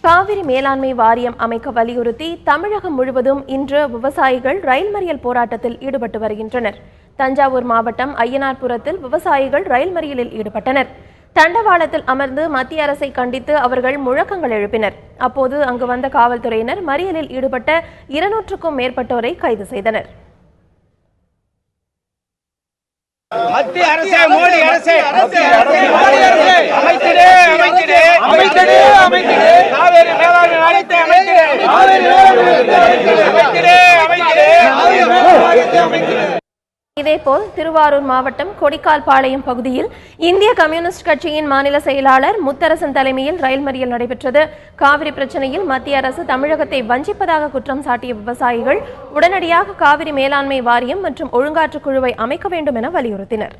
காவிரி மேலாண்மை வாரியம் அமைக்க வலியுறுத்தி தமிழகம் முழுவதும் இன்று விவசாயிகள் ரயில் மறியல் போராட்டத்தில் ஈடுபட்டு வருகின்றனர். தஞ்சாவூர் மாவட்டம் அய்யனார்புரத்தில் விவசாயிகள் ரயில் மறியலில் ஈடுபட்டனர். தண்டவாளத்தில் அமர்ந்து மத்திய அரசை கண்டித்து அவர்கள் முழக்கங்கள் எழுப்பினர். அப்போது அங்கு வந்த காவல்துறையினர் மறியலில் ஈடுபட்ட 200க்கும் மேற்பட்டோரை கைது செய்தனர். மத்திய அரசே, மோடி அரசே, அமைத்திடு, அமைத்திடு, அமைத்திடு, அமைத்திடு, காவேரி மேலாண்மை வாரியத்தை அமைத்திடு, அமைத்திடு, அமைத்திடு. இதேபோல் திருவாரூர் மாவட்டம் கொடிக்கால்பாளையம் பகுதியில் இந்திய கம்யூனிஸ்ட் கட்சியின் மாநில செயலாளர் முத்தரசன் தலைமையில் ரயில் மறியல் நடைபெற்றது. காவிரி பிரச்சனையில் மத்திய அரசு தமிழகத்தை வஞ்சிப்பதாக குற்றம் சாட்டிய விவசாயிகள் உடனடியாக காவிரி மேலாண்மை வாரியம் மற்றும் ஒழுங்காற்று குழுவை அமைக்க வேண்டும் என வலியுறுத்தினர்.